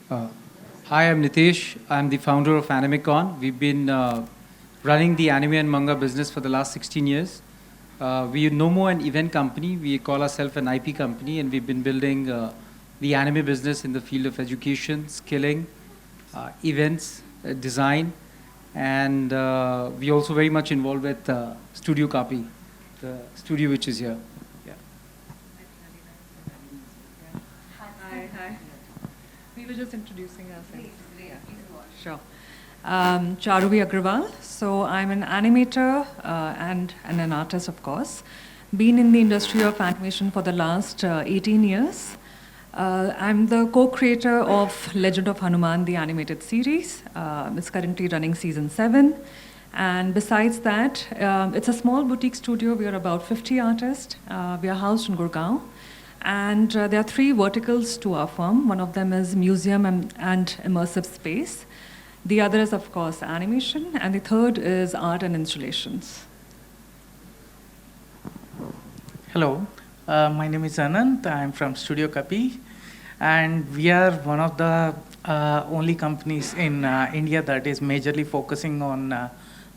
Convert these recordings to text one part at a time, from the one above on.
Uh, Hi, I'm Nitesh. I'm the founder of AnimeCon. We've been running the anime and manga business for the last 16 years. We are no more an event company. We call ourselves an IP company, and we've been building the anime business in the field of education, skilling, events, design, and we also very much involved with Studio Copy, the studio which is here. Yeah. Hi. We were just introducing ourselves. Sure. Charuvi Agrawal. So I'm an animator and an artist, of course. Been in the industry of animation for the last 18 years. I'm the co-creator of Legend of Hanuman, the animated series. It's currently running season 7. And besides that, it's a small boutique studio. We are about 50 artists. We are housed in Gurgaon. And there are 3 verticals to our firm. One of them is museum and immersive space. The other is, of course, animation. And the third is art and installations. Hello, my name is Anant. I'm from Studio Kapi, and we are one of the only companies in India that is majorly focusing on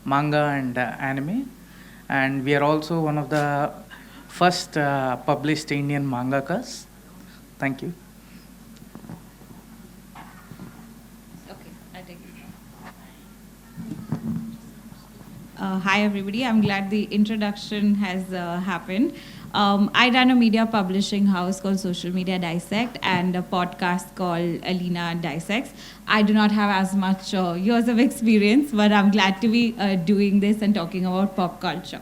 manga and anime. And we are also one of the first published Indian mangakas. Thank you. Okay, I take it. Hi, everybody. I'm glad the introduction has happened. I run a media publishing house called Social Media Dissect and a podcast called Aleena Dissects. I do not have as much years of experience, but I'm glad to be doing this and talking about pop culture.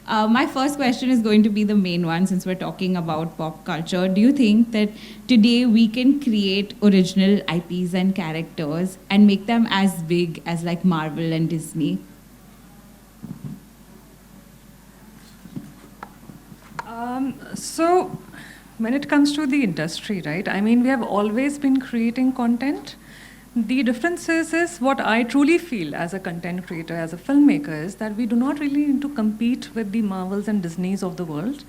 My first question is going to be the main one since we're talking about pop culture. Do you think that today we can create original IPs and characters and make them as big as like Marvel and Disney? So when it comes to the industry, right, I mean, we have always been creating content. The difference is what I truly feel as a content creator, as a filmmaker, is that we do not really need to compete with the Marvels and Disneys of the world.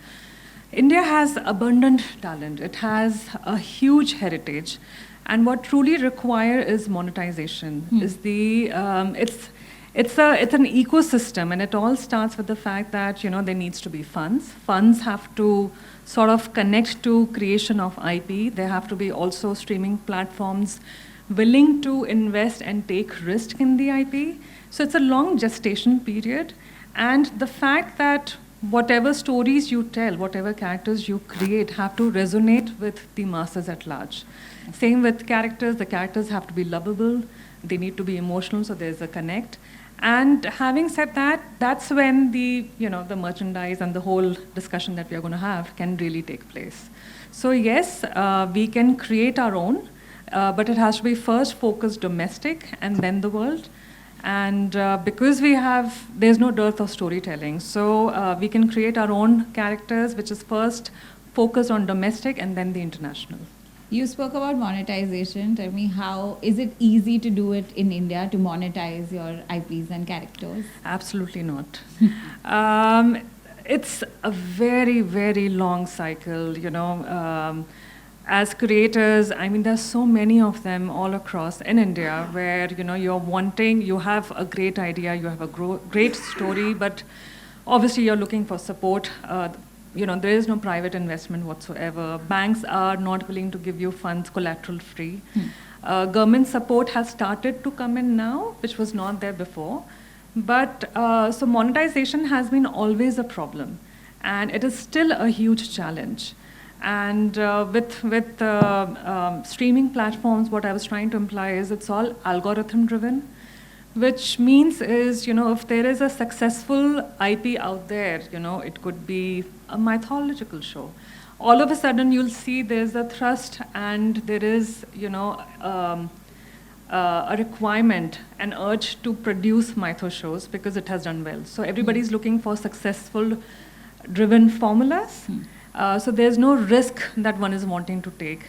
India has abundant talent. It has a huge heritage. And what truly require is monetization. Is the it's an ecosystem, and it all starts with the fact that there needs to be funds. Funds have to sort of connect to creation of IP. There have to be also streaming platforms willing to invest and take risk in the IP. So it's a long gestation period, and the fact that whatever stories you tell, whatever characters you create have to resonate with the masses at large. Same with characters. The characters have to be lovable. They need to be emotional, so there's a connect. And having said that, that's when the merchandise and the whole discussion that we are going to have can really take place. So yes, we can create our own, but it has to be first focused domestic and then the world. And because there's no dearth of storytelling, so we can create our own characters, which is first focused on domestic and then the international. You spoke about monetization. Tell me, how is it easy to do it in India to monetize your IPs and characters? Absolutely not. It's a very, very long cycle, as creators, I mean, there's so many of them all across in India where, you have a great idea, you have a great story, but obviously you're looking for support. There is no private investment whatsoever. Banks are not willing to give you funds collateral free. Government support has started to come in now, which was not there before. But so monetization has been always a problem, and it is still a huge challenge. And with streaming platforms, what I was trying to imply is it's all algorithm driven, which means is, if there is a successful IP out there, it could be a mythological show. All of a sudden, you'll see there's a thrust and there is, a requirement, an urge to produce mytho shows because it has done well. So everybody's looking for successful driven formulas. So there's no risk that one is wanting to take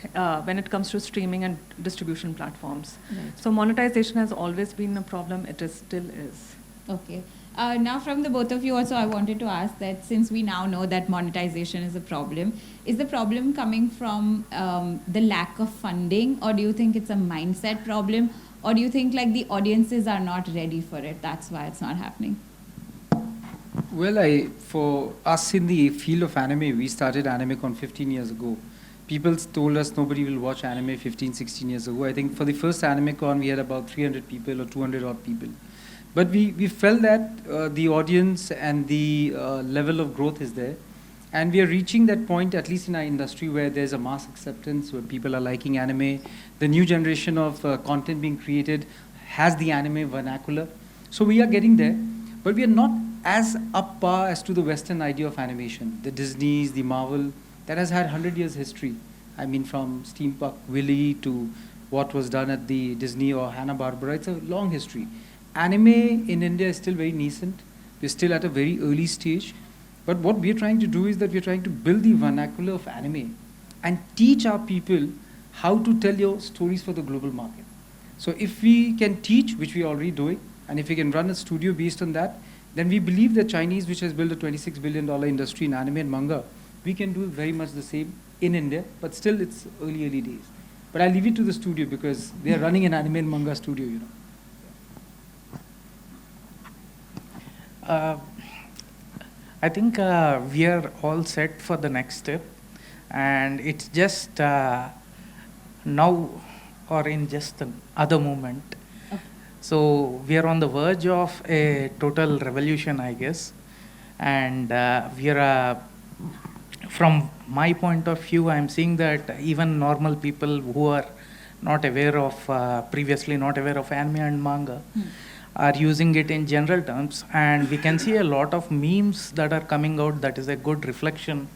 when it comes to streaming and distribution platforms. Right. So monetization has always been a problem. It still is. Okay. Now, from the both of you also, I wanted to ask that since we now know that monetization is a problem, is the problem coming from the lack of funding, or do you think it's a mindset problem, or do you think like the audiences are not ready for it? That's why it's not happening. Well, for us in the field of anime, we started AnimeCon 15 years ago. People told us nobody will watch anime 15, 16 years ago. I think for the first AnimeCon, we had about 300 people or 200 odd people. But we felt that the audience and the level of growth is there. And we are reaching that point, at least in our industry, where there's a mass acceptance, where people are liking anime. The new generation of content being created has the anime vernacular. So we are getting there. But we are not as up par as to the Western idea of animation. The Disneys, the Marvel, that has had 100 years history. I mean, from Steampunk Willie to what was done at the Disney or Hanna-Barbera, it's a long history. Anime in India is still very nascent. We're still at a very early stage. But what we're trying to do is that we're trying to build the vernacular of anime and teach our people how to tell your stories for the global market. So if we can teach, which we're already doing, and if we can run a studio based on that, then we believe that Chinese, which has built a $26 billion industry in anime and manga, we can do very much the same in India, but still it's early days. But I leave it to the studio because they are running an anime and manga studio, you know. I think we are all set for the next step, and it's just now or in just another moment. Okay. So we are on the verge of a total revolution, I guess, and we are, from my point of view, I'm seeing that even normal people who are not aware of, previously not aware of anime and manga, are using it in general terms, and we can see a lot of memes that are coming out that is a good reflection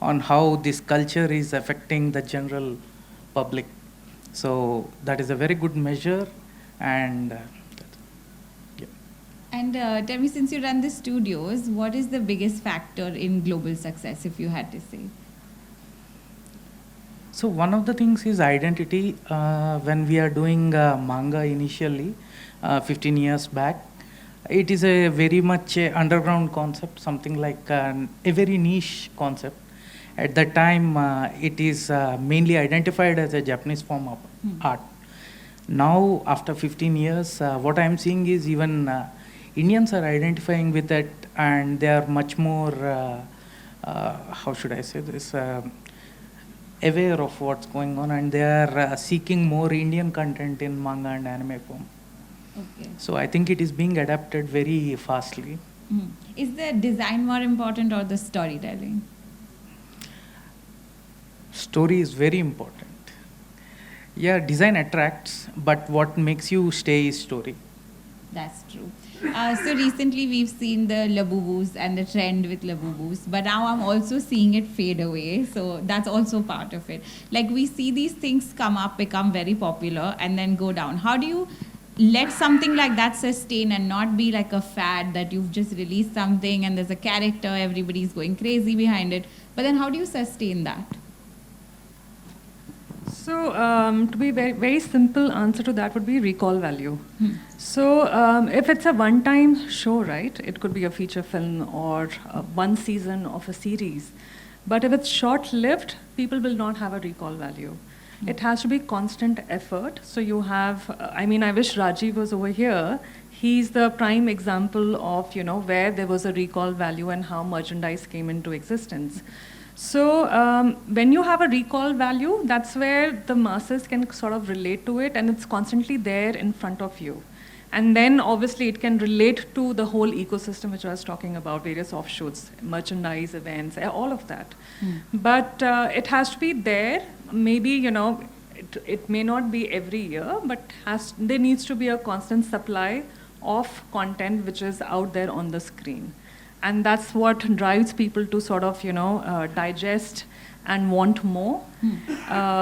on how this culture is affecting the general public. So that is a very good measure, and yeah. And tell me, since you run the studios, what is the biggest factor in global success, if you had to say? So one of the things is identity. When we are doing manga initially, 15 years back, it is a very much a underground concept, something like a very niche concept. At that time, it is mainly identified as a Japanese form of art. Now, after 15 years, what I am seeing is even Indians are identifying with it, and they are much more, how should I say this, aware of what's going on, and they are seeking more Indian content in manga and anime form. Okay. So I think it is being adapted very fastly. Is the design more important or the storytelling? Story is very important. Yeah, design attracts, but what makes you stay is story. That's true. So recently we've seen the Labubus and the trend with Labubus, but now I'm also seeing it fade away. So that's also part of it. Like we see these things come up, become very popular, and then go down. How do you let something like that sustain and not be like a fad that you've just released something and there's a character, everybody's going crazy behind it, but then how do you sustain that? So, to be very, very simple answer to that would be recall value. So, if it's a one-time show, right, it could be a feature film or one season of a series. But if it's short-lived, people will not have a recall value. It has to be constant effort. So you have, I mean, I wish Rajiv was over here. He's the prime example of, you know, where there was a recall value and how merchandise came into existence. So when you have a recall value, that's where the masses can sort of relate to it, and it's constantly there in front of you. And then obviously it can relate to the whole ecosystem which I was talking about, various offshoots, merchandise, events, all of that. But it has to be there. Maybe, you know, it may not be every year, but there needs to be a constant supply of content which is out there on the screen. And that's what drives people to sort of, digest and want more.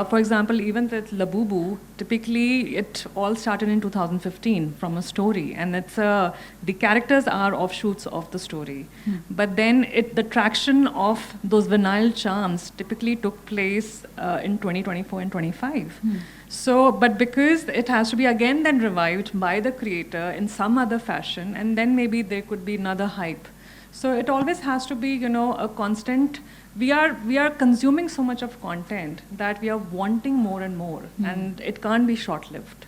For example, even with Labubu, typically it all started in 2015 from a story, and the characters are offshoots of the story. But then the traction of those vinyl charms typically took place in 2024 and 25. So, but because it has to be again then revived by the creator in some other fashion, and then maybe there could be another hype. So it always has to be, a constant. We are consuming so much of content that we are wanting more and more, and it can't be short-lived.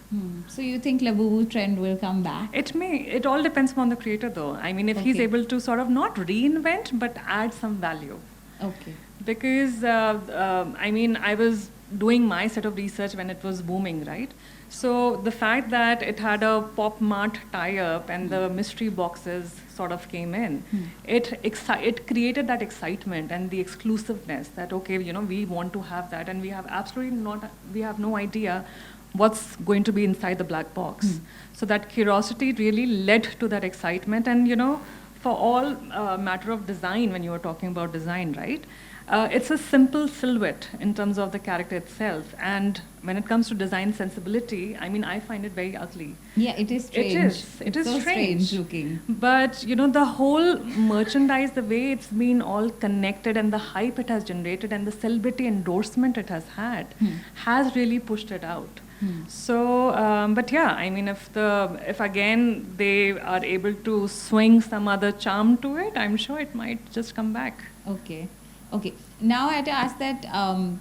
So you think Labubu trend will come back? It may. It all depends on the creator, though. I mean, if he's Okay. able to sort of not reinvent but add some value. Okay. Because I was doing my set of research when it was booming, right? So the fact that it had a Pop Mart tie-up and the mystery boxes sort of came in, it created that excitement and the exclusiveness that we want to have that, and we have no idea what's going to be inside the black box. So that curiosity really led to that excitement, and for all matter of design, when you were talking about design, right? It's a simple silhouette in terms of the character itself. And when it comes to design sensibility, I find it very ugly. Yeah, it is strange. It is so strange looking. But, the whole merchandise, the way it's been all connected and the hype it has generated and the celebrity endorsement it has had has really pushed it out. So, but yeah, if again they are able to swing some other charm to it, I'm sure it might just come back. Okay. Now I had to ask that,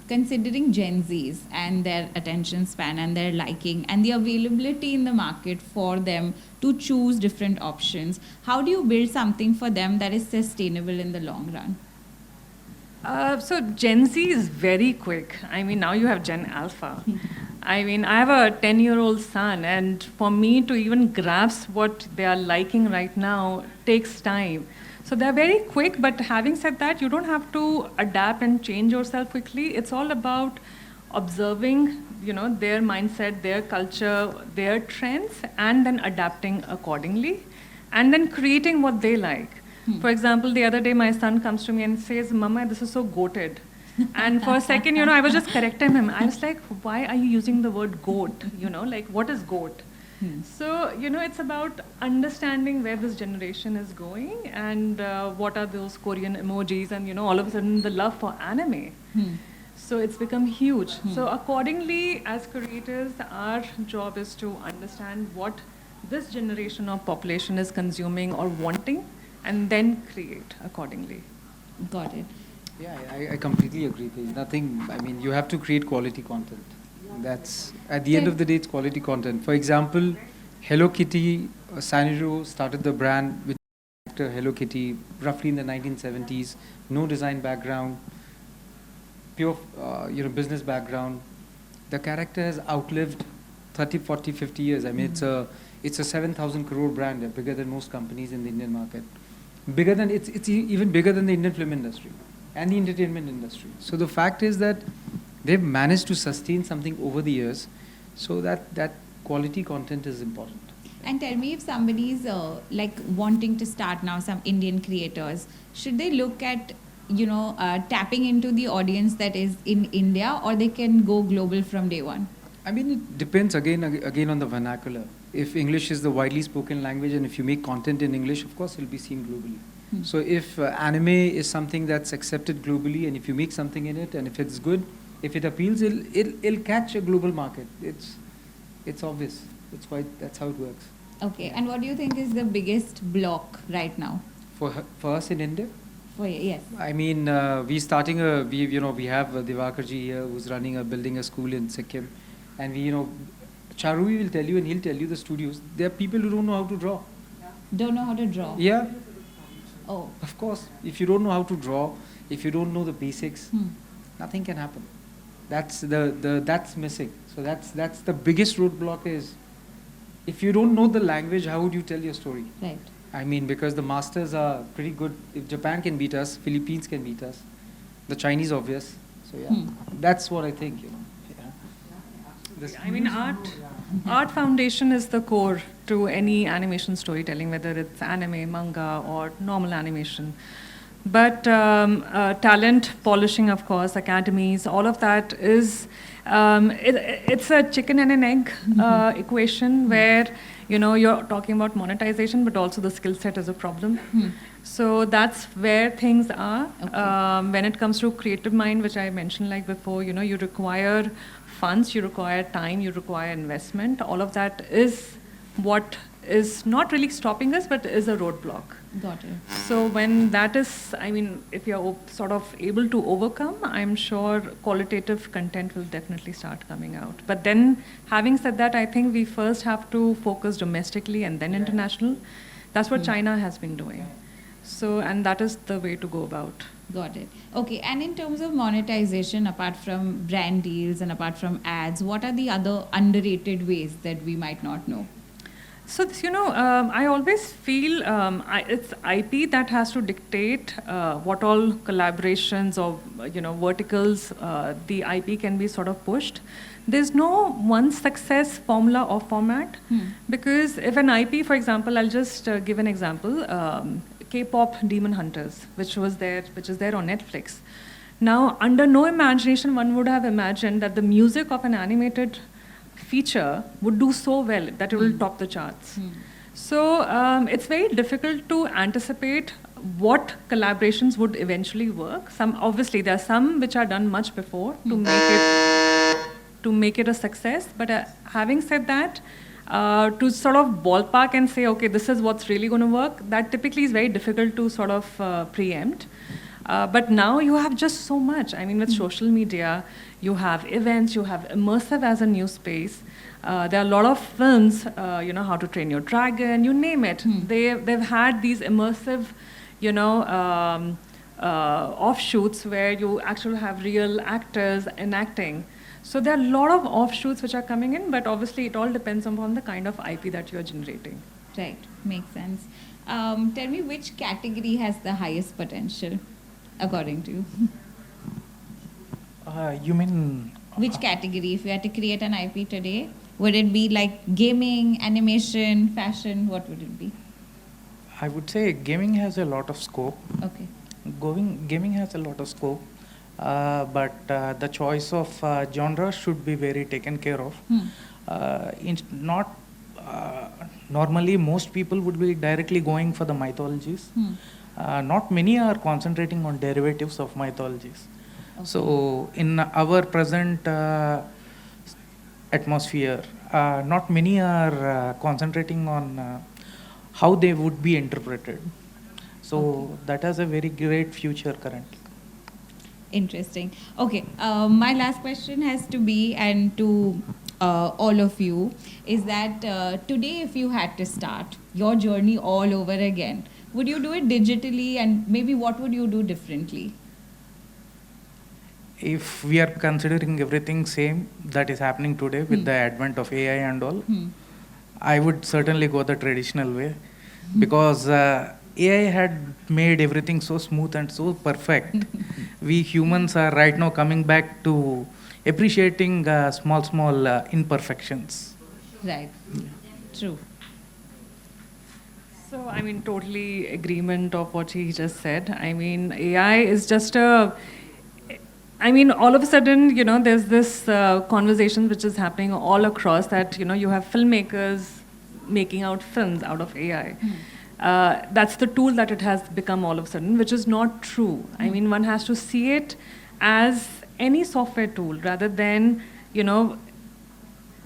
considering Gen Zs and their attention span and their liking and the availability in the market for them to choose different options, how do you build something for them that is sustainable in the long run? So Gen Z is very quick. Now you have Gen Alpha. I have a 10-year-old son, and for me to even grasp what they are liking right now takes time. So they're very quick, but having said that, you don't have to adapt and change yourself quickly. It's all about observing, their mindset, their culture, their trends, and then adapting accordingly, and then creating what they like. For example, the other day my son comes to me and says, "Mama, this is so goated." And for a second, I was just correcting him. I was like, "Why are you using the word goat? What is goat?" So, it's about understanding where this generation is going and what are those Korean emojis and, all of a sudden the love for anime. So it's become huge. So accordingly, as creators, our job is to understand what this generation of population is consuming or wanting and then create accordingly. Got it. Yeah, I completely agree. There's nothing, you have to create quality content. That's, at the end of the day, it's quality content. For example, Hello Kitty, Sanrio started the brand with character Hello Kitty roughly in the 1970s. No design background, pure business background. The character has outlived 30, 40, 50 years. It's a 7,000 crore brand, bigger than most companies in the Indian market. It's even bigger than the Indian film industry and the entertainment industry. So the fact is that they've managed to sustain something over the years, so that quality content is important. And tell me, if somebody's wanting to start now, some Indian creators, should they look at tapping into the audience that is in India, or they can go global from day one? It depends again on the vernacular. If English is the widely spoken language, and if you make content in English, of course it'll be seen globally. So if anime is something that's accepted globally, and if you make something in it, and if it's good, if it appeals, it'll catch a global market. It's obvious. That's how it works. Okay. And what do you think is the biggest block right now? For us in India? Yes. we have Divakarji here who's building a school in Sikkim, and Charuvi will tell you, and he'll tell you the studios. There are people who don't know how to draw. Don't know how to draw? Yeah. Oh. Of course. If you don't know how to draw, if you don't know the basics, nothing can happen. That's that's missing. So that's the biggest roadblock is, if you don't know the language, how would you tell your story? Right. Because the masters are pretty good. If Japan can beat us, Philippines can beat us. The Chinese, obvious. So yeah, that's what I think. Yeah. I mean, art foundation is the core to any animation storytelling, whether it's anime, manga, or normal animation. But talent polishing, of course, academies, all of that is it's a chicken and an egg equation where you're talking about monetization, but also the skill set is a problem. So that's where things are. Okay. When it comes to creative mind, which I mentioned like before, you require funds, you require time, you require investment. All of that is what is not really stopping us, but is a roadblock. Got it. So when that is, I mean, if you're sort of able to overcome, I'm sure qualitative content will definitely start coming out. But then, having said that, I think we first have to focus domestically and then international. That's what China has been doing. So, and that is the way to go about. Got it. Okay, and in terms of monetization, apart from brand deals and apart from ads, what are the other underrated ways that we might not know? So, I always feel it's IP that has to dictate what all collaborations or, verticals the IP can be sort of pushed. There's no one success formula or format because if an IP, for example, I'll just give an example, K-pop Demon Hunters, which is there on Netflix. Now, under no imagination, one would have imagined that the music of an animated feature would do so well that it will top the charts. So it's very difficult to anticipate what collaborations would eventually work. Obviously there are some which are done much before to make it a success. But having said that, to sort of ballpark and say, okay, this is what's really going to work, that typically is very difficult to sort of preempt. But now you have just so much. I mean, with social media, you have events, you have immersive as a new space. There are a lot of films, How to Train Your Dragon, you name it. They've had these immersive, offshoots where you actually have real actors enacting. So there are a lot of offshoots which are coming in, but obviously it all depends upon the kind of IP that you're generating. Right, makes sense. Tell me which category has the highest potential, according to you? You mean Which category? If you had to create an IP today, would it be like gaming, animation, fashion? What would it be? I would say gaming has a lot of scope. Okay. Gaming has a lot of scope, but the choice of genre should be very taken care of. Normally, most people would be directly going for the mythologies. Not many are concentrating on derivatives of mythologies. Okay. So, in our present atmosphere, not many are concentrating on how they would be interpreted. So that has a very great future currently. Interesting. Okay, my last question has to be, and to all of you, is that today if you had to start your journey all over again, would you do it digitally, and maybe what would you do differently? If we are considering everything same that is happening today with the advent of AI and all, I would certainly go the traditional way, because AI had made everything so smooth and so perfect. We humans are right now coming back to appreciating small imperfections. Right. True. So, I mean, totally agreement of what he just said. I mean, AI is just all of a sudden, there's this conversation which is happening all across that, you have filmmakers making out films out of AI. That's the tool that it has become all of a sudden, which is not true. I mean, one has to see it as any software tool rather than,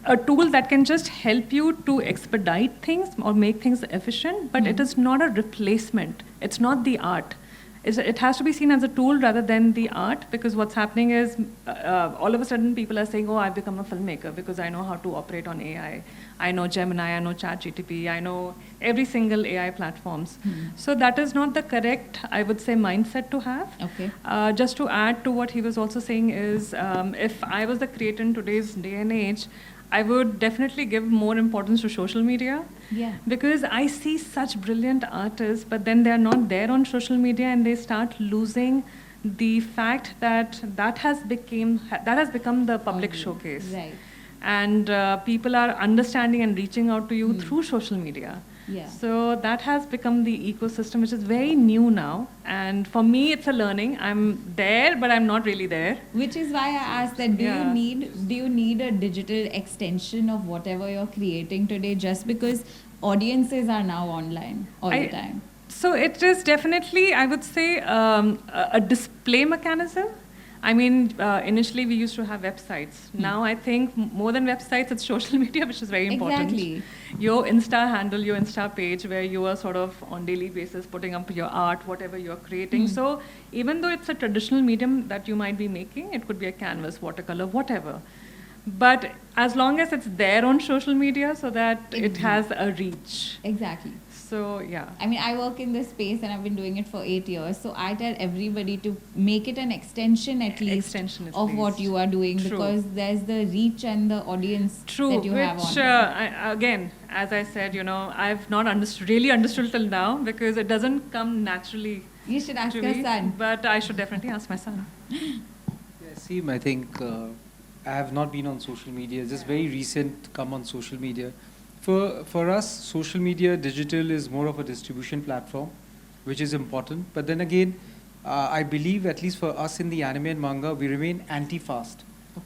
a tool that can just help you to expedite things or make things efficient, but it is not a replacement. It's not the art. It has to be seen as a tool rather than the art, because what's happening is all of a sudden people are saying, oh, I've become a filmmaker because I know how to operate on AI. I know Gemini, I know ChatGPT, I know every single AI platforms. So that is not the correct, I would say, mindset to have. Okay. Just to add to what he was also saying is, if I was the creator in today's day and age, I would definitely give more importance to social media. Yeah. Because I see such brilliant artists, but then they are not there on social media, and they start losing the fact that has become the public showcase. Right. and people are understanding and reaching out to you through social media. Yeah. So that has become the ecosystem, which is very new now. And for me, it's a learning. I'm there, but I'm not really there. Which is why I asked that do Yeah. you need a digital extension of whatever you're creating today, just because audiences are now online all the time? So it is definitely, I would say, a display mechanism. I mean, initially we used to have websites. Now I think more than websites, it's social media, which is very important. Exactly. Your Insta handle, your Insta page, where you are sort of on daily basis putting up your art, whatever you're creating. So even though it's a traditional medium that you might be making, it could be a canvas, watercolor, whatever. But as long as it's there on social media, so that it has a reach. Exactly. So yeah. I mean, I work in this space and I've been doing it for 8 years. So I tell everybody to make it an extension at least of what you are doing, True. because there's the reach and the audience that you have which on. again, as I said, I've not really understood till now, because it doesn't come naturally You should ask to your me. son. But I should definitely ask my son. Yeah, see, I think I have not been on social media. Just very recent come on social media. For us, social media, digital is more of a distribution platform, which is important. But then again, I believe, at least for us in the anime and manga, we remain anti-fast.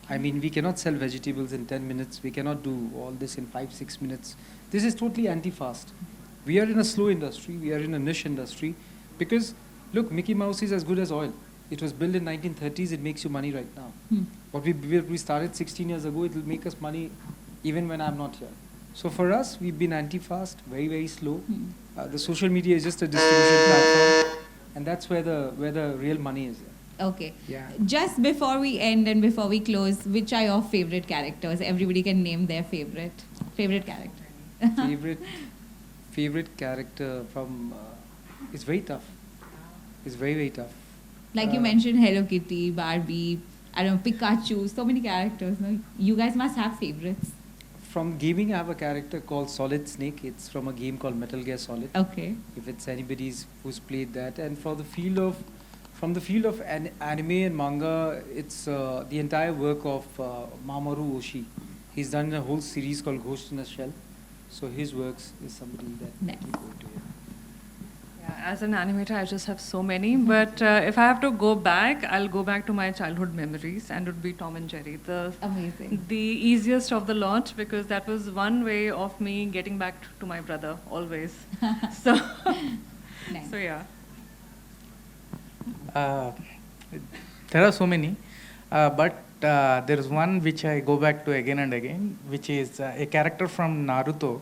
I mean, we cannot sell vegetables in 10 minutes. We cannot do all this in 5-6 minutes. This is totally anti-fast. We are in a slow industry. We are in a niche industry. Because, look, Mickey Mouse is as good as oil. It was built in 1930s. It makes you money right now. What we started 16 years ago, it will make us money even when I'm not here. So for us, we've been anti-fast, very, very slow. The social media is just a distribution platform, and that's where the real money is. Okay. Yeah. Just before we end and before we close, which are your favorite characters? Everybody can name their favorite character. favorite character from. It's very tough. It's very, very tough. Like you mentioned, Hello Kitty, Barbie, I don't know, Pikachu, so many characters. No? You guys must have favorites. From gaming, I have a character called Solid Snake. It's from a game called Metal Gear Solid. Okay. If it's anybody's who's played that, and from the field of anime and manga, it's the entire work of Mamoru Oshii. He's done a whole series called Ghost in a Shell. So his works is somebody that Nice. we go to. Yeah, as an animator, I just have so many. But if I have to go back, I'll go back to my childhood memories, and it would be Tom and Jerry. Amazing. The easiest of the lot, because that was one way of me getting back to my brother, always. So, Nice. so yeah. There are so many, but there is one which I go back to again and again, which is a character from Naruto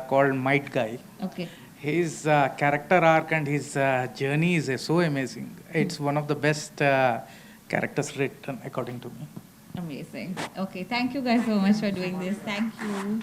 called Might Guy. Okay. His character arc and his journey is so amazing. It's one of the best characters written, according to me. Amazing. Okay. Thank you guys so much for doing this. Thank you.